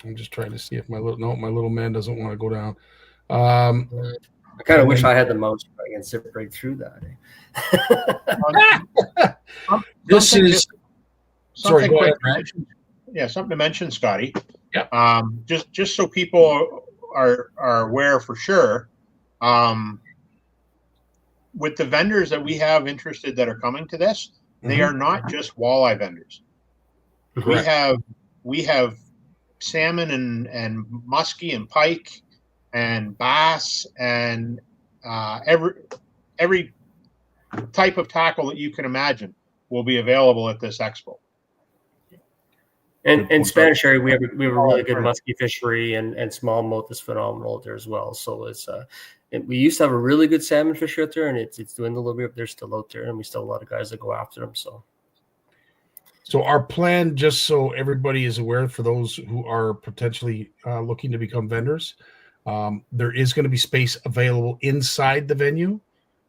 I'm just trying to see if my little man doesn't want to go down. I kind of wish I had the mouse so I can zip right through that. This is sorry. Go ahead, something to mention, Scotty. Yeah. Just so people are aware for sure. With the vendors that we have interested that are coming to this, they are not just walleye vendors. Correct. We have salmon and muskie and pike and bass and every type of tackle that you can imagine will be available at this expo. And in Spanish area, we have a really good muskie fishery, and smallmouth is phenomenal there as well. So it's we used to have a really good salmon fishery out there, and it's doing a little bit. They're still out there, and we still have a lot of guys that go after them. So our plan, just so everybody is aware, for those who are potentially looking to become vendors, there is going to be space available inside the venue.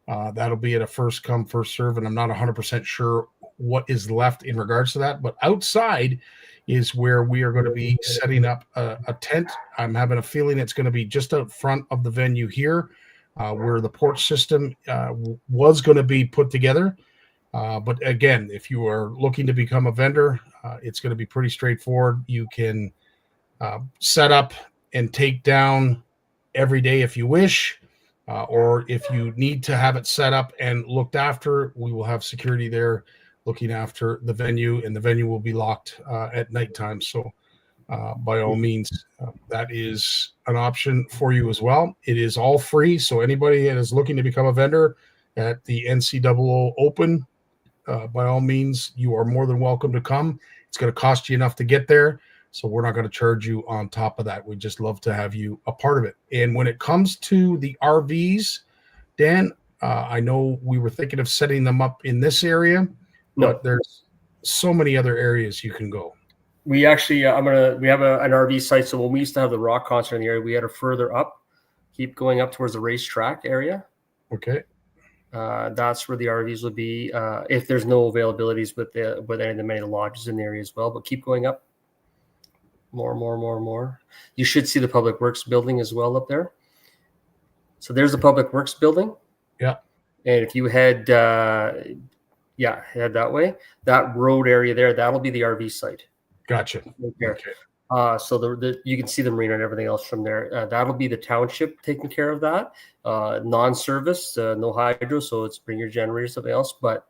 That'll be at a first come, first serve, and I'm not 100% sure what is left in regards to that. But outside is where we are going to be setting up a tent. I'm having a feeling it's going to be just out front of the venue here, where the porch system was going to be put together. But again, if you are looking to become a vendor, it's going to be pretty straightforward. You can set up and take down every day if you wish, or if you need to have it set up and looked after, we will have security there looking after the venue, and the venue will be locked at nighttime. So by all means, that is an option for you as well. It is all free. So anybody that is looking to become a vendor at the NCAA Open, by all means, you are more than welcome to come. It's going to cost you enough to get there, so we're not going to charge you on top of that. We'd just love to have you a part of it. And when it comes to the RVs, Dan, I know we were thinking of setting them up in this area, but there's so many other areas you can go. We actually, we have an RV site. So when we used to have the rock concert in the area, we had to further up, keep going up towards the racetrack area. Okay. That's where the RVs would be, if there's no availabilities with any of the many lodges in the area as well. But keep going up, more. You should see the Public Works building as well up there. So there's the Public Works building. Yeah. And if you head that way, that road area there, that'll be the RV site. Gotcha. Right there. Okay. So you can see the marina and everything else from there. That'll be the township taking care of that. Non-service, no hydro, so it's bring your generator, something else. But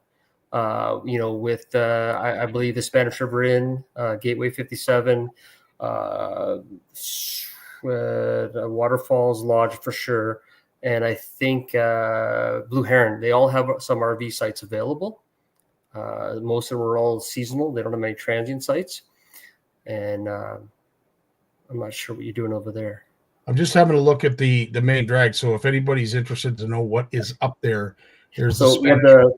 with I believe the Spanish River Inn, Gateway 57, Waterfalls Lodge for sure, and I think Blue Heron, they all have some RV sites available. Most of them are all seasonal. They don't have many transient sites. And I'm not sure what you're doing over there. I'm just having a look at the main drag. So if anybody's interested to know what is up there, we have the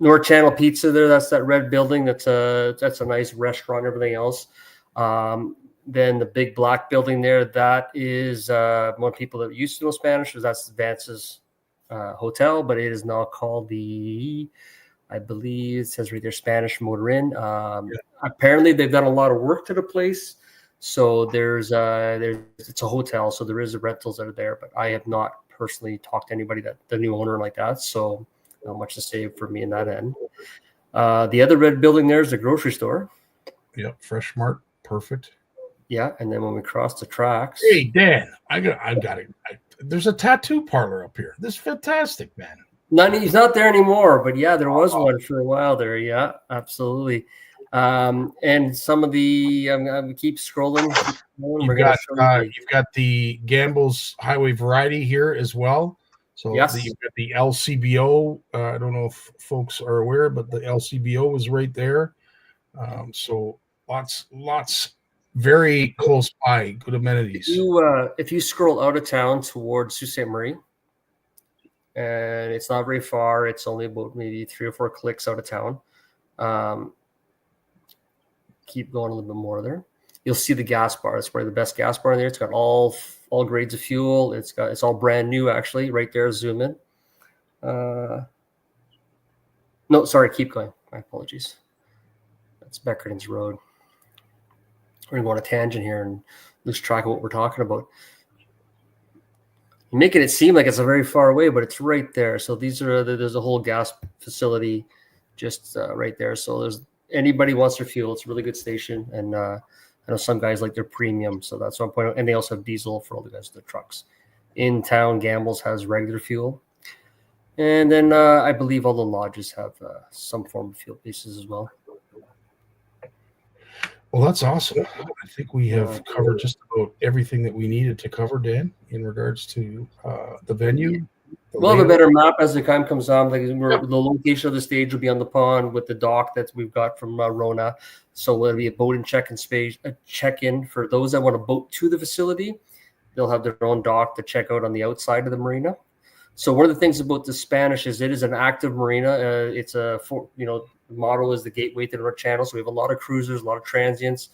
North Channel Pizza there. That's that red building. That's a nice restaurant and everything else. Then the big black building there, that is more people that used to know Spanish. That's Vance's hotel, but it is now called I believe it says right there, Spanish Motor Inn. Apparently, they've done a lot of work to the place, so it's a hotel, so there is rentals that are there. But I have not personally talked to anybody the new owner like that, so not much to say for me in that end. The other red building there is the grocery store. Yep, Fresh Mart, perfect. Yeah, and then when we cross the tracks, hey Dan, I got it. There's a tattoo parlor up here. This is fantastic, man. He's not there anymore, but yeah, there was one for a while there. Yeah, absolutely. And some of the keep scrolling. You've got the Gamble's Highway Variety here as well. So yes. You've got the LCBO. I don't know if folks are aware, but the LCBO is right there. So lots very close by, good amenities. If you scroll out of town towards Sault Ste. Marie, and it's not very far. It's only about maybe 3 or 4 clicks out of town. Keep going a little bit more there. You'll see the gas bar. It's probably the best gas bar in there. It's got all grades of fuel. It's all brand new actually. Right there, zoom in. No, sorry, keep going. My apologies. That's Beckerton's Road. We're gonna go on a tangent here and lose track of what we're talking about. Making it seem like it's a very far away, but it's right there. So there's a whole gas facility just right there. So anybody wants their fuel. It's a really good station, and I know some guys like their premium, so that's one point. And they also have diesel for all the guys with their trucks. In town, Gambles has regular fuel, and then I believe all the lodges have some form of fuel bases as well. Well, that's awesome. I think we have covered just about everything that we needed to cover, Dan, in regards to the venue. We'll have a better map as the time comes on. Like the location of the stage will be on the pond with the dock that we've got from Rona. So there'll be a boat and check-in space, a check-in for those that want to boat to the facility. They'll have their own dock to check out on the outside of the marina. So one of the things about the Spanish is it is an active marina. It's the motto is the gateway to the North Channel. So we have a lot of cruisers, a lot of transients.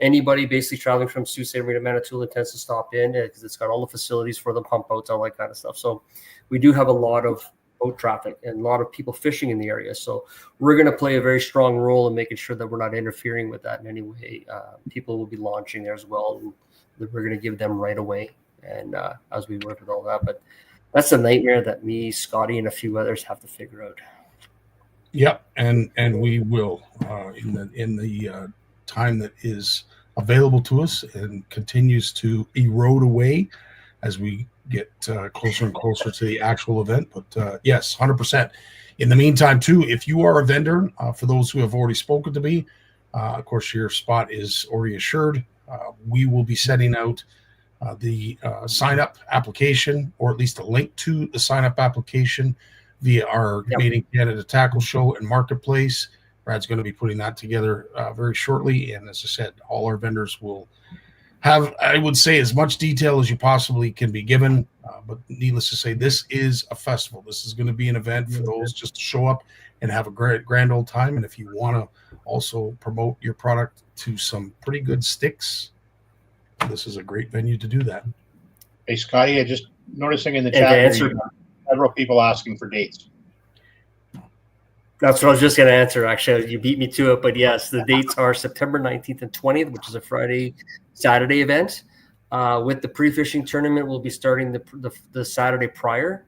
Anybody basically traveling from Sault Ste. Marie to Manitoulin tends to stop in because it's got all the facilities for the pump outs, all that kind of stuff. So we do have a lot of boat traffic and a lot of people fishing in the area. So we're going to play a very strong role in making sure that we're not interfering with that in any way. People will be launching there as well, and we're going to give them right away. And as we work with all that, but that's a nightmare that me, Scotty, and a few others have to figure out. Yep, and we will in the time that is available to us and continues to erode away as we get closer and closer to the actual event. But yes, 100%. In the meantime, too, if you are a vendor, for those who have already spoken to me, of course, your spot is already assured. We will be setting out the sign-up application, or at least a link to the sign-up application via our Canadian Canada Tackle Show and Marketplace. Brad's going to be putting that together very shortly. And as I said, all our vendors will have, I would say, as much detail as you possibly can be given. But needless to say, this is a festival. This is going to be an event for those just to show up and have a grand old time. And if you want to also promote your product to some pretty good sticks, this is a great venue to do that. Hey, Scotty, I just noticing in the chat several people asking for dates. That's what I was just going to answer. Actually, you beat me to it, but yes, the dates are September 19th and 20th, which is a Saturday event. With the pre-fishing tournament, we'll be starting the Saturday prior.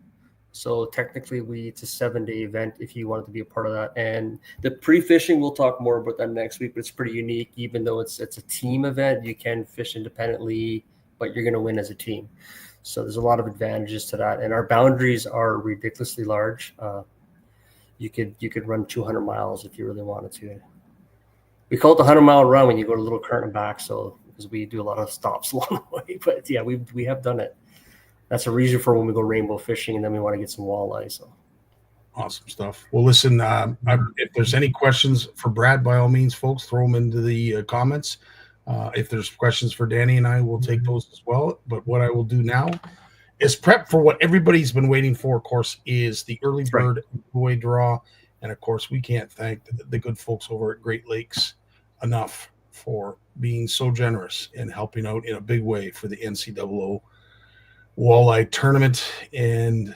So technically, it's a 7-day event if you wanted to be a part of that. And the pre-fishing, we'll talk more about that next week, but it's pretty unique. Even though it's a team event, you can fish independently, but you're going to win as a team. So there's a lot of advantages to that. And our boundaries are ridiculously large. You could run 200 miles if you really wanted to. We call it the 100-mile run when you go to Little Current and back, so because we do a lot of stops along the way. But yeah, we have done it. That's a reason for when we go rainbow fishing, and then we want to get some walleye. So awesome stuff. Well, listen, if there's any questions for Brad, by all means, folks, throw them into the comments. If there's questions for Danny and I, we'll take those as well. But what I will do now is prep for what everybody's been waiting for, of course, is the early bird giveaway draw. And, of course, we can't thank the good folks over at Great Lakes enough for being so generous and helping out in a big way for the NCAA Walleye Tournament and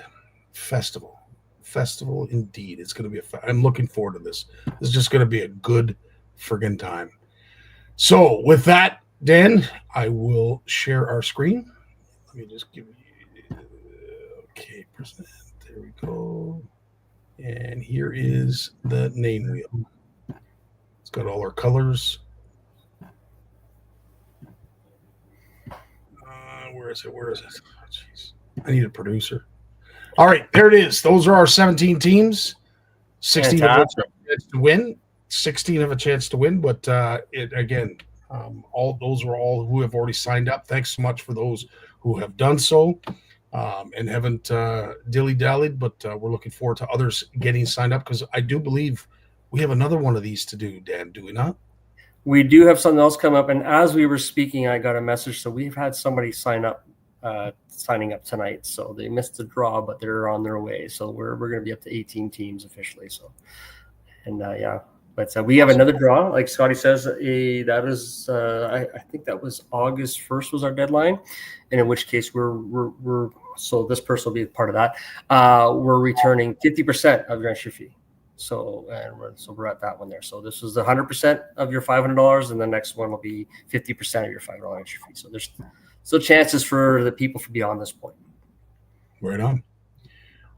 Festival. Festival, indeed. It's going to be I'm looking forward to this. This is just going to be a good friggin' time. So, with that, Dan, I will share our screen. Let me just give you okay, present. There we go. And here is the name wheel. It's got all our colors. Where is it? Oh, jeez. I need a producer. All right, there it is. Those are our 17 teams. 16 have a chance to win. 16 have a chance to win, but all those are all who have already signed up. Thanks so much for those who have done so. And haven't dilly-dallied, but we're looking forward to others getting signed up because I do believe we have another one of these to do, Dan, do we not? We do have something else come up, and as we were speaking, I got a message. So we've had somebody signing up tonight. So they missed the draw, but they're on their way. So we're going to be up to 18 teams officially. So, and but we have another draw, like Scotty says. That is, I think that was August 1st was our deadline, and in which case we're so this person will be part of that. We're returning 50% of your entry fee. So we're at that one there. So this was the 100% of your $500, and the next one will be 50% of your $500 entry fee. So there's still chances for the people to be on this point. Right on.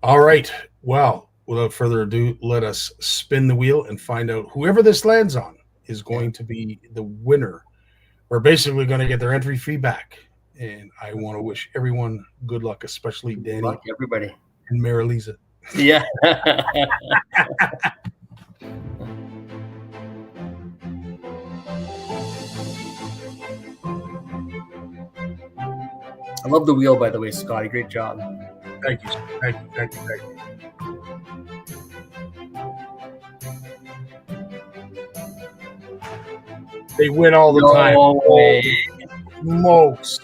All right. Well, without further ado, let us spin the wheel and find out whoever this lands on is going to be the winner. We're basically going to get their entry fee back. And I want to wish everyone good luck, especially Danny. Good luck, everybody. And Mary Lisa. Yeah. I love the wheel, by the way, Scotty. Great job. Thank you. Thank you. Thank you. Thank you. They win all the time. Smokes.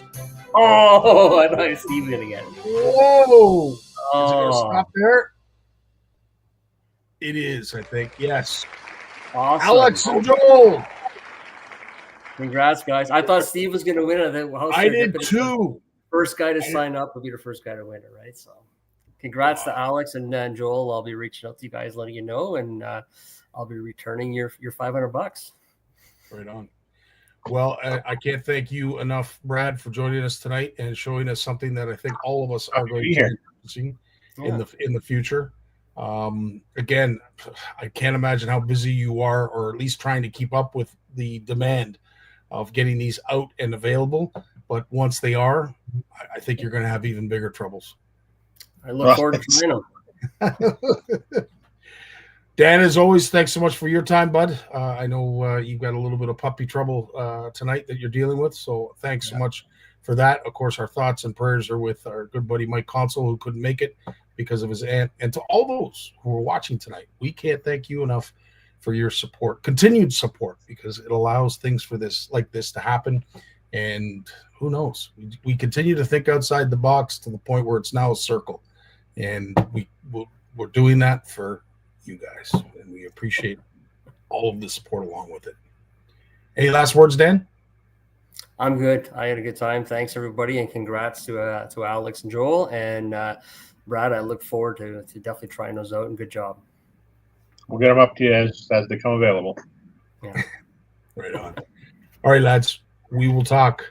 Oh, I thought Steve's going to get it. Whoa. Is it going to Oh, stop there? It is, I think. Yes. awesome. Alex and Joel. Congrats, guys. I thought Steve was going to win it. I did too. First guy to sign up will be the first guy to win it, right? So congrats to Alex and Joel. I'll be reaching out to you guys, letting you know, and I'll be returning your $500. Right on. Well, I can't thank you enough, Brad, for joining us tonight and showing us something that I think all of us are going to be seeing in the future. Again, I can't imagine how busy you are, or at least trying to keep up with the demand of getting these out and available. But once they are, I think you're going to have even bigger troubles. I look forward to trying them. Dan, as always, thanks so much for your time, bud. I know you've got a little bit of puppy trouble tonight that you're dealing with, so thanks so much for that. Of course, our thoughts and prayers are with our good buddy Mike Consul, who couldn't make it because of his aunt. And to all those who are watching tonight, we can't thank you enough for your support, continued support, because it allows things for this like this to happen. And who knows? We continue to think outside the box to the point where it's now a circle, and we're doing that for you guys, and we appreciate all of the support along with it. Any last words, Dan? I'm good. I had a good time. Thanks, everybody, and congrats to Alex and Joel and Brad. I look forward to definitely trying those out, and good job. We'll get them up to you as they come available. Yeah. Right on. All right, lads. We will talk